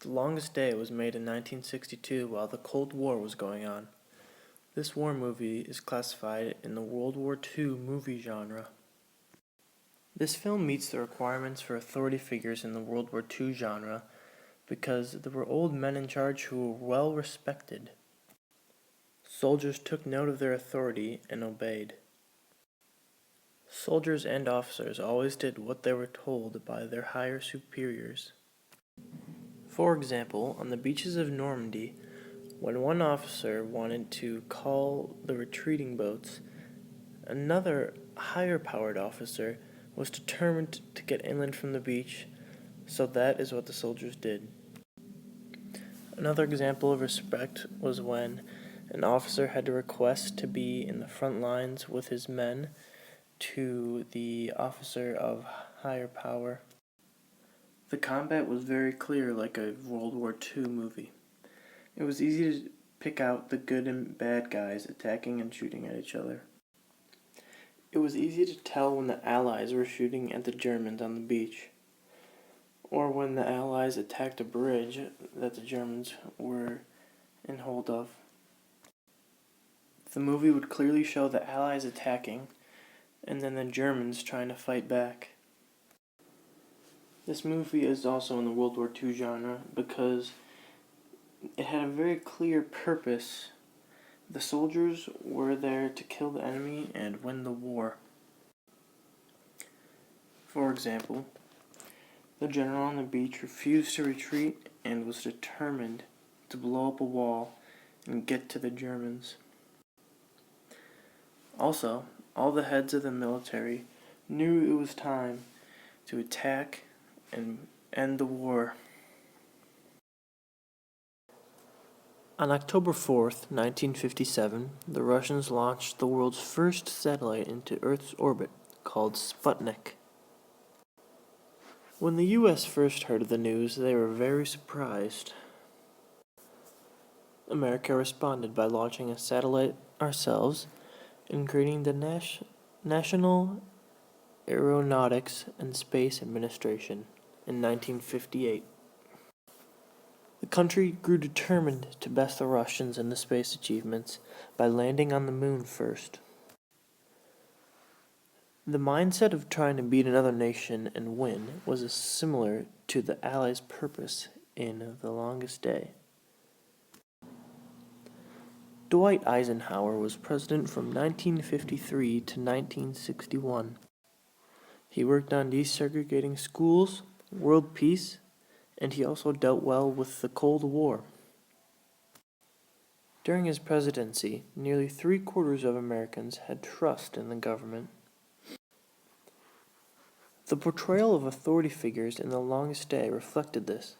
The Longest Day was made in 1962 while the Cold War was going on. This war movie is classified in the World War II movie genre. This film meets the requirements for authority figures in the World War II genre because there were old men in charge who were well respected. Soldiers took note of their authority and obeyed. Soldiers and officers always did what they were told by their higher superiors. For example, on the beaches of Normandy, when one officer wanted to call the retreating boats, another higher-powered officer was determined to get inland from the beach, so that is what the soldiers did. Another example of respect was when an officer had to request to be in the front lines with his men to the officer of higher power. The combat was very clear, like a World War II movie. It was easy to pick out the good and bad guys attacking and shooting at each other. It was easy to tell when the Allies were shooting at the Germans on the beach, or when the Allies attacked a bridge that the Germans were in hold of. The movie would clearly show the Allies attacking, and then the Germans trying to fight back. This movie is also in the World War II genre because it had a very clear purpose. The soldiers were there to kill the enemy and win the war. For example, the general on the beach refused to retreat and was determined to blow up a wall and get to the Germans. Also, all the heads of the military knew it was time to attack and end the war. On October 4th, 1957, the Russians launched the world's first satellite into Earth's orbit, called Sputnik. When the U.S. first heard of the news, they were very surprised. America responded by launching a satellite ourselves and creating the National Aeronautics and Space Administration in 1958. The country grew determined to best the Russians in the space achievements by landing on the moon first. The mindset of trying to beat another nation and win was similar to the Allies' purpose in The Longest Day. Dwight Eisenhower was president from 1953 to 1961. He worked on desegregating schools, world peace, and he also dealt well with the Cold War. During his presidency, nearly 3/4 of Americans had trust in the government. The portrayal of authority figures in The Longest Day reflected this.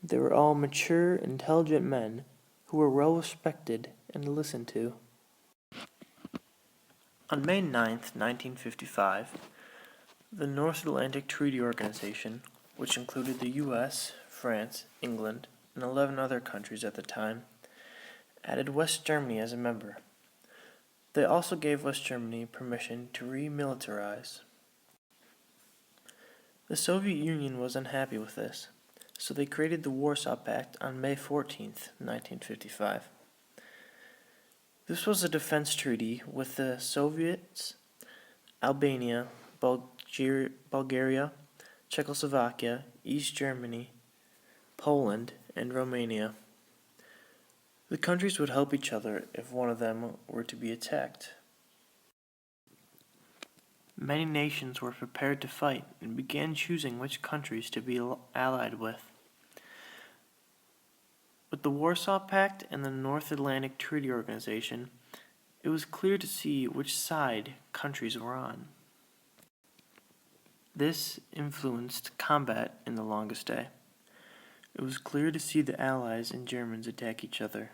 They were all mature, intelligent men who were well respected and listened to. On May 9, 1955, the North Atlantic Treaty Organization, which included the U.S., France, England, and 11 other countries at the time, added West Germany as a member. They also gave West Germany permission to remilitarize. The Soviet Union was unhappy with this, so they created the Warsaw Pact on May 14, 1955. This was a defense treaty with the Soviets, Albania, Bulgaria, Czechoslovakia, East Germany, Poland, and Romania. The countries would help each other if one of them were to be attacked. Many nations were prepared to fight and began choosing which countries to be allied with. With the Warsaw Pact and the North Atlantic Treaty Organization, it was clear to see which side countries were on. This influenced combat in The Longest Day. It was clear to see the Allies and Germans attack each other.